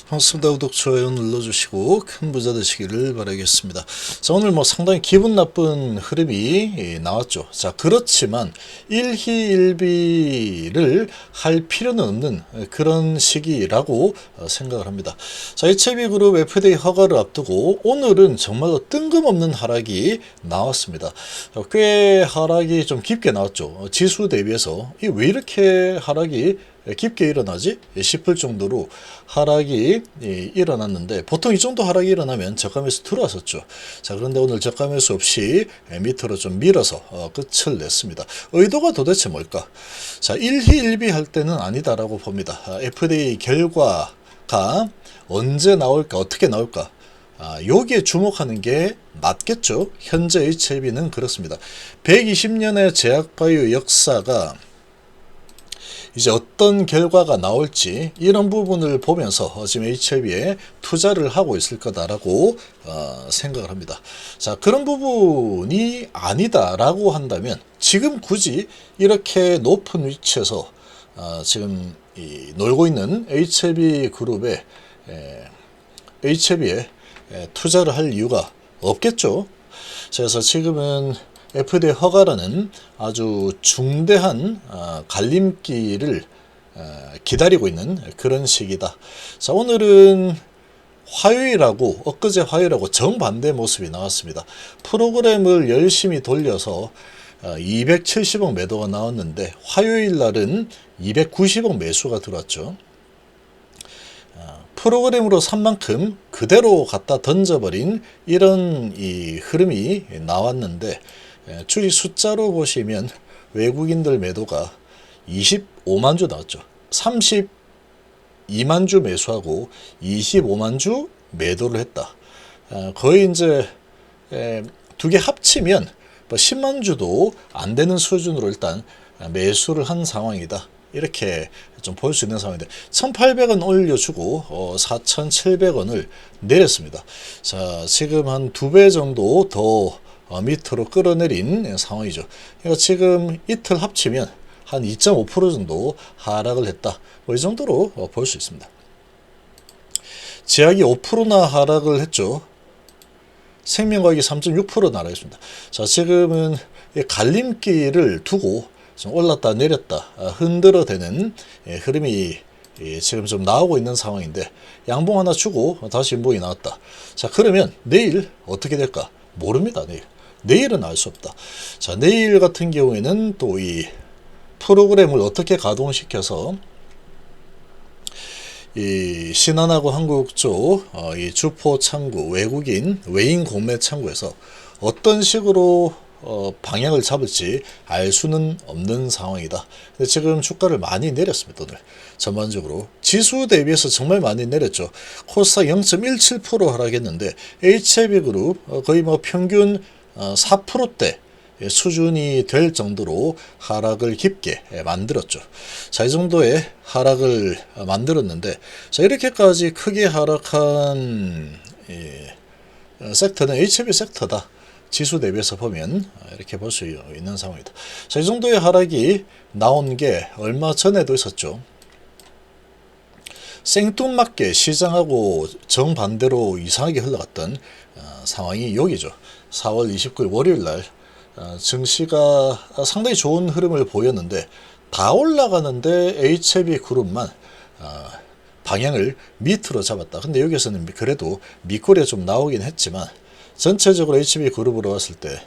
반갑습니다. 구독, 좋아요 눌러주시고 큰 부자 되시기를 바라겠습니다. 자, 오늘 상당히 기분 나쁜 흐름이 나왔죠. 자, 그렇지만 일희일비를 할 필요는 없는 그런 시기라고 생각을 합니다. 자, HIB그룹 FDA 허가를 앞두고 오늘은 정말로 뜬금없는 하락이 나왔습니다. 꽤 하락이 좀 깊게 나왔죠. 지수 대비해서 왜 이렇게 하락이 깊게 일어나지 싶을 정도로 하락이 일어났는데, 보통 이 정도 하락이 일어나면 저가매수 들어왔었죠. 자, 그런데 오늘 저가매수 없이 밑으로 좀 밀어서 끝을 냈습니다. 의도가 도대체 뭘까? 자, 일희일비 할 때는 아니다라고 봅니다. FDA 결과가 언제 나올까, 어떻게 나올까, 여기에 주목하는 게 맞겠죠. 현재 HIB는 그렇습니다. 120년의 제약바이오 역사가 이제 어떤 결과가 나올지 이런 부분을 보면서 지금 HIB에 투자를 하고 있을 거다라고 생각을 합니다. 자, 그런 부분이 아니다라고 한다면 지금 굳이 이렇게 높은 위치에서 지금 놀고 있는 HIB 그룹에 HIB에 투자를 할 이유가 없겠죠. 그래서 지금은 FDA 허가라는 아주 중대한 갈림길을 기다리고 있는 그런 시기다. 자, 오늘은 화요일하고 엊그제 화요일하고 정반대 모습이 나왔습니다. 프로그램을 열심히 돌려서 270억 매도가 나왔는데 화요일 날은 290억 매수가 들어왔죠. 프로그램으로 산 만큼 그대로 갖다 던져버린 이런 흐름이 나왔는데, 주식 숫자로 보시면 외국인들 매도가 25만 주 나왔죠. 32만 주 매수하고 25만 주 매도를 했다. 거의 이제 두 개 합치면 10만 주도 안 되는 수준으로 일단 매수를 한 상황이다. 이렇게 좀 볼 수 있는 상황인데, 1,800원 올려주고 4,700원을 내렸습니다. 자, 지금 한 2배 정도 더 밑으로 끌어내린 상황이죠. 그러니까 지금 이틀 합치면 한 2.5% 정도 하락을 했다. 이 정도로 볼 수 있습니다. 제약이 5%나 하락을 했죠. 생명과학이 3.6% 나락했습니다. 자, 지금은 갈림길을 두고 좀 올랐다 내렸다 흔들어대는 흐름이 지금 좀 나오고 있는 상황인데, 양봉 하나 주고 다시 인봉이 나왔다. 자, 그러면 내일 어떻게 될까? 모릅니다. 내일은 알 수 없다. 자, 내일 같은 경우에는 또 이 프로그램을 어떻게 가동시켜서 이 신한하고 한국 쪽 이 주포 창구, 외인 공매 창구에서 어떤 식으로 방향을 잡을지 알 수는 없는 상황이다. 근데 지금 주가를 많이 내렸습니다. 오늘 전반적으로 지수 대비해서 정말 많이 내렸죠. 코스닥 0.17% 하락했는데 HIB그룹 거의 평균 4%대 수준이 될 정도로 하락을 깊게 만들었죠. 자, 이 정도의 하락을 만들었는데, 자, 이렇게까지 크게 하락한 섹터는 HIB 섹터다. 지수 대비해서 보면 이렇게 볼 수 있는 상황이다. 자, 이 정도의 하락이 나온 게 얼마 전에도 있었죠. 생뚱맞게 시장하고 정반대로 이상하게 흘러갔던 상황이 여기죠. 4월 29일 월요일 날 증시가 상당히 좋은 흐름을 보였는데, 다 올라가는데 HIB 그룹만 방향을 밑으로 잡았다. 근데 여기서는 그래도 밑거리가 좀 나오긴 했지만, 전체적으로 HIB 그룹으로 봤을 때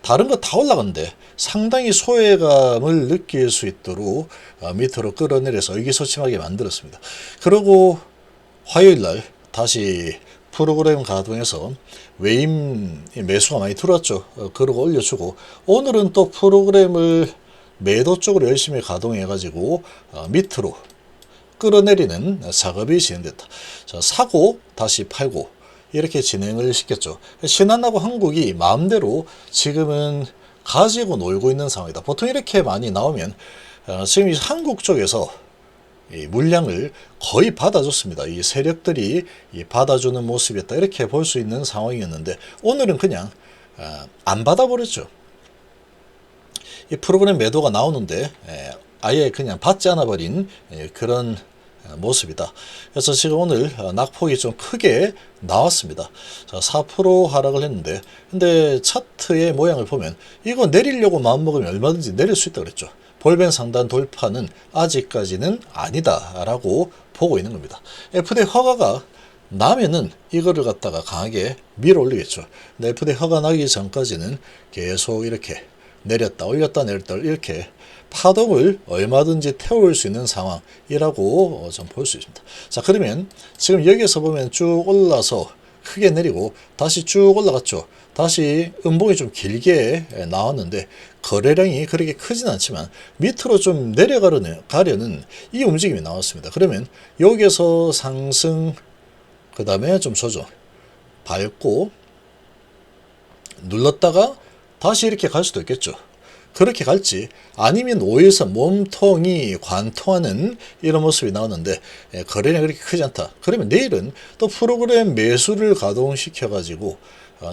다른 거 다 올라갔는데 상당히 소외감을 느낄 수 있도록 밑으로 끌어내려서 의기소침하게 만들었습니다. 그리고 화요일 날 다시 프로그램 가동해서 외인 매수가 많이 들어왔죠. 그러고 올려주고, 오늘은 또 프로그램을 매도 쪽으로 열심히 가동해 가지고 밑으로 끌어내리는 작업이 진행됐다. 자, 사고 다시 팔고 이렇게 진행을 시켰죠. 신한하고 한국이 마음대로 지금은 가지고 놀고 있는 상황이다. 보통 이렇게 많이 나오면 지금 한국 쪽에서 이 물량을 거의 받아줬습니다. 이 세력들이 받아주는 모습이었다. 이렇게 볼 수 있는 상황이었는데, 오늘은 그냥 안 받아버렸죠. 이 프로그램 매도가 나오는데 아예 그냥 받지 않아 버린 그런 모습이다. 그래서 지금 오늘 낙폭이 좀 크게 나왔습니다. 자, 4% 하락을 했는데, 근데 차트의 모양을 보면 이거 내리려고 마음먹으면 얼마든지 내릴 수 있다고 그랬죠. 볼벤 상단 돌파는 아직까지는 아니다라고 보고 있는 겁니다. FD 허가가 나면은 이거를 갖다가 강하게 밀어 올리겠죠. 근데 FD 허가 나기 전까지는 계속 이렇게 내렸다 올렸다 내렸다 이렇게 파동을 얼마든지 태울 수 있는 상황이라고 좀 볼 수 있습니다. 자, 그러면 지금 여기에서 보면 쭉 올라서 크게 내리고 다시 쭉 올라갔죠. 다시 음봉이 좀 길게 나왔는데 거래량이 그렇게 크진 않지만 밑으로 좀 내려가려는 이 움직임이 나왔습니다. 그러면 여기에서 상승, 그 다음에 좀 조정 밟고 눌렀다가 다시 이렇게 갈 수도 있겠죠. 그렇게 갈지 아니면 5일선 몸통이 관통하는 이런 모습이 나오는데 거래량이 그렇게 크지 않다. 그러면 내일은 또 프로그램 매수를 가동시켜 가지고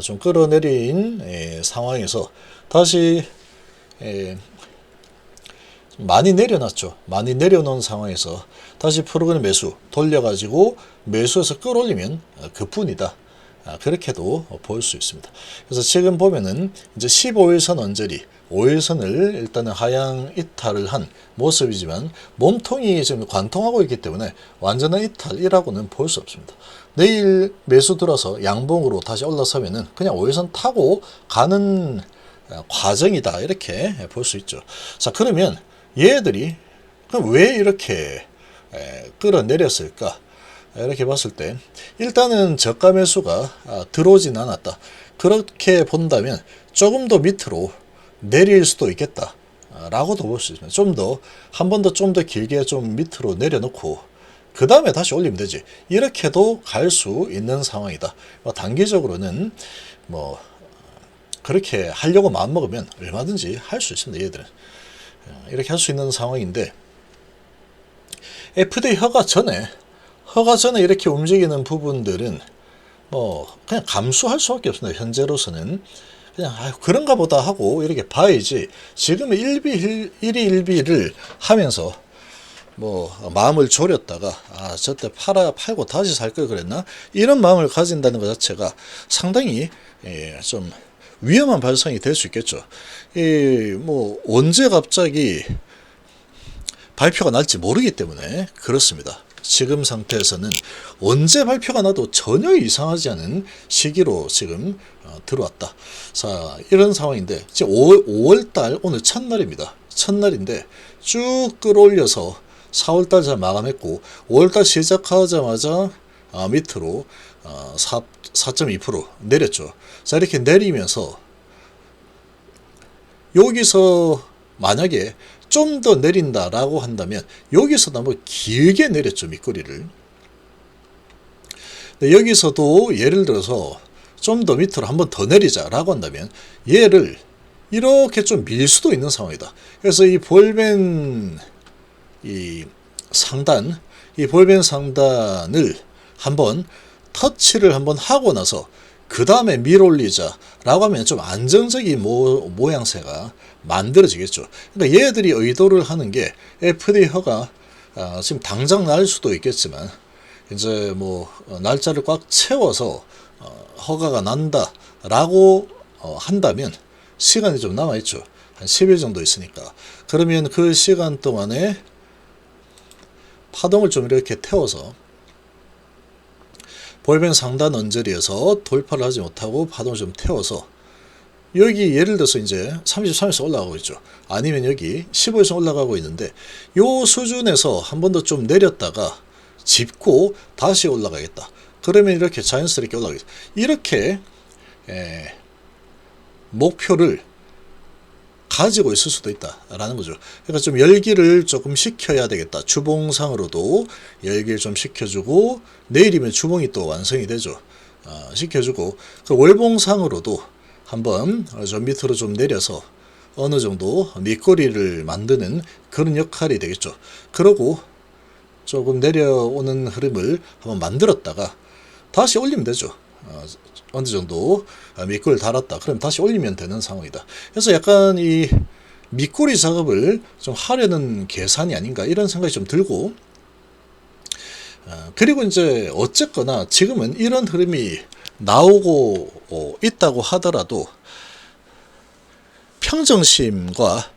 좀 끌어내린 상황에서 다시 많이 내려놨죠. 많이 내려놓은 상황에서 다시 프로그램 매수 돌려가지고 매수해서 끌어올리면 그뿐이다. 그렇게도 볼 수 있습니다. 그래서 지금 보면은 이제 15일선 언저리, 5일선을 일단은 하향 이탈을 한 모습이지만 몸통이 지금 관통하고 있기 때문에 완전한 이탈이라고는 볼 수 없습니다. 내일 매수 들어서 양봉으로 다시 올라서면은 그냥 5일선 타고 가는 과정이다. 이렇게 볼 수 있죠. 자, 그러면 얘들이 그럼 왜 이렇게 끌어내렸을까? 이렇게 봤을 때 일단은 저가 매수가 들어오진 않았다. 그렇게 본다면 조금 더 밑으로 내릴 수도 있겠다 라고도 볼 수 있습니다. 좀 더 한 번 더 좀 더 길게 좀 밑으로 내려놓고 그 다음에 다시 올리면 되지. 이렇게도 갈 수 있는 상황이다. 단기적으로는 뭐 그렇게 하려고 마음먹으면 얼마든지 할 수 있습니다. 얘들은 이렇게 할 수 있는 상황인데 FD 허가 전에 이렇게 움직이는 부분들은 뭐 그냥 감수할 수밖에 없습니다. 현재로서는 그냥 그런가 보다 하고 이렇게 봐야지. 지금 1비 1위 1비를 하면서 뭐 마음을 졸였다가 저때 팔고 다시 살 걸 그랬나 이런 마음을 가진다는 것 자체가 상당히 좀 위험한 발상이 될 수 있겠죠. 뭐 언제 갑자기 발표가 날지 모르기 때문에 그렇습니다. 지금 상태에서는 언제 발표가 나도 전혀 이상하지 않은 시기로 지금 들어왔다. 자, 이런 상황인데 지금 5월달 오늘 첫날입니다. 첫날인데 쭉 끌어올려서 4월달 잘 마감했고 5월달 시작하자마자 밑으로 4.2% 내렸죠. 자, 이렇게 내리면서 여기서 만약에 좀 더 내린다라고 한다면 여기서도 한번 길게 내렸죠. 밑거리를. 여기서도 예를 들어서 좀 더 밑으로 한번 더 내리자라고 한다면 얘를 이렇게 좀 밀 수도 있는 상황이다. 그래서 이 볼벤 상단을 한번 터치를 한번 하고 나서 그 다음에 밀어올리자라고 하면 좀 안정적인 모양새가 만들어지겠죠. 그러니까 얘들이 의도를 하는 게 FD 허가 지금 당장 날 수도 있겠지만 이제 뭐 날짜를 꽉 채워서 허가가 난다라고 한다면 시간이 좀 남아있죠. 한 10일 정도 있으니까. 그러면 그 시간 동안에 파동을 좀 이렇게 태워서 볼벤 상단 언저리에서 돌파를 하지 못하고 파동을 좀 태워서 여기 예를 들어서 이제 33에서 올라가고 있죠. 아니면 여기 15에서 올라가고 있는데 요 수준에서 한 번 더 좀 내렸다가 짚고 다시 올라가겠다. 그러면 이렇게 자연스럽게 올라가겠다. 이렇게 목표를 가지고 있을 수도 있다라는 거죠. 그러니까 좀 열기를 조금 식혀야 되겠다. 주봉상으로도 열기를 좀 식혀주고 내일이면 주봉이 또 완성이 되죠. 식혀주고 그 월봉상으로도 한번 좀 밑으로 좀 내려서 어느 정도 밑거리를 만드는 그런 역할이 되겠죠. 그러고 조금 내려오는 흐름을 한번 만들었다가 다시 올리면 되죠. 어느 정도 밑꼬리를 달았다. 그럼 다시 올리면 되는 상황이다. 그래서 약간 이 밑꼬리 작업을 좀 하려는 계산이 아닌가 이런 생각이 좀 들고 그리고 이제 어쨌거나 지금은 이런 흐름이 나오고 있다고 하더라도 평정심과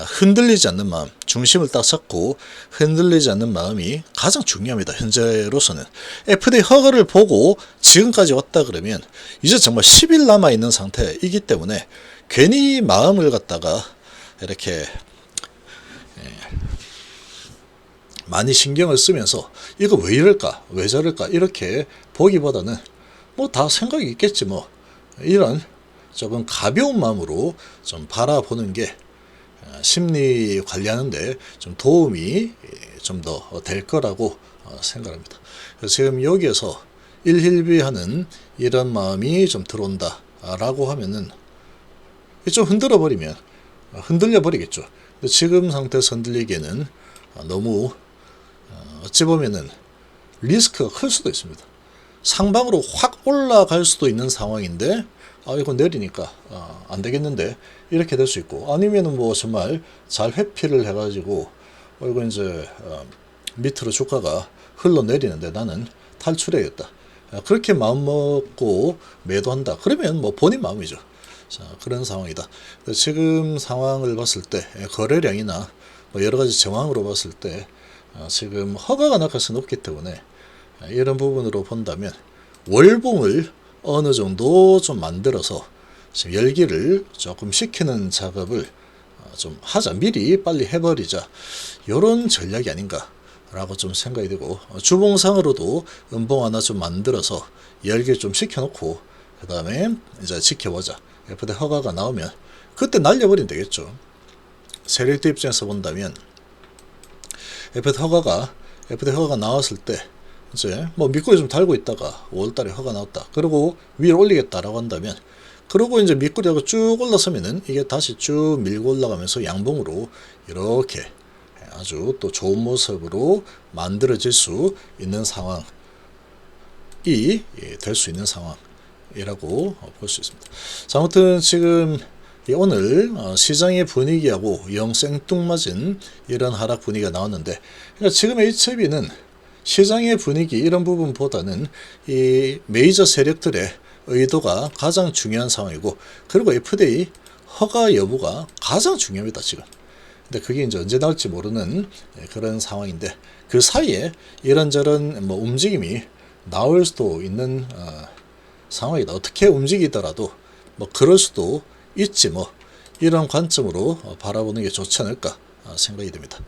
흔들리지 않는 마음, 중심을 딱 잡고 흔들리지 않는 마음이 가장 중요합니다. 현재로서는 FDA 허가를 보고 지금까지 왔다 그러면 이제 정말 10일 남아있는 상태이기 때문에 괜히 마음을 갖다가 이렇게 많이 신경을 쓰면서 이거 왜 이럴까 왜 저럴까 이렇게 보기보다는 뭐 다 생각이 있겠지 뭐 이런 조금 가벼운 마음으로 좀 바라보는 게 심리 관리하는데 좀 도움이 좀 더 될 거라고 생각합니다. 그래서 지금 여기에서 일힐비하는 이런 마음이 좀 들어온다 라고 하면은 좀 흔들어 버리면 흔들려 버리겠죠. 지금 상태에서 흔들리기에는 너무 어찌 보면은 리스크가 클 수도 있습니다. 상방으로 확 올라갈 수도 있는 상황인데 이거 내리니까 안 되겠는데 이렇게 될 수 있고, 아니면은 뭐 정말 잘 회피를 해가지고 이거 이제 밑으로 주가가 흘러내리는데 나는 탈출해야겠다, 그렇게 마음 먹고 매도한다 그러면 뭐 본인 마음이죠. 자, 그런 상황이다. 지금 상황을 봤을 때 거래량이나 뭐 여러 가지 정황으로 봤을 때 지금 허가가 날 가능성이 높기 때문에 이런 부분으로 본다면 월봉을 어느 정도 좀 만들어서 지금 열기를 조금 식히는 작업을 좀 하자, 미리 빨리 해버리자, 이런 전략이 아닌가 라고 좀 생각이 되고, 주봉상으로도 음봉 하나 좀 만들어서 열기를 좀 식혀놓고 그 다음에 이제 지켜보자. FDA 허가가 나오면 그때 날려버리면 되겠죠. 세력들 입장에서 본다면 FDA 허가가 나왔을 때 이제 뭐 밑꼬리 좀 달고 있다가 5월달에 허가 나왔다, 그리고 위로 올리겠다라고 한다면, 그리고 이제 밑꼬리하고 쭉 올라서면은 이게 다시 쭉 밀고 올라가면서 양봉으로 이렇게 아주 또 좋은 모습으로 만들어질 수 있는 상황이 될 수 있는 상황이라고 볼 수 있습니다. 자, 아무튼 지금 오늘 시장의 분위기하고 영 생뚱맞은 이런 하락 분위기가 나왔는데, 그러니까 지금 HB는 시장의 분위기 이런 부분보다는 이 메이저 세력들의 의도가 가장 중요한 상황이고, 그리고 FDA 허가 여부가 가장 중요합니다 지금. 근데 그게 이제 언제 나올지 모르는 그런 상황인데, 그 사이에 이런저런 뭐 움직임이 나올 수도 있는 상황이다. 어떻게 움직이더라도 뭐 그럴 수도 있지 뭐, 이런 관점으로 바라보는 게 좋지 않을까 생각이 듭니다.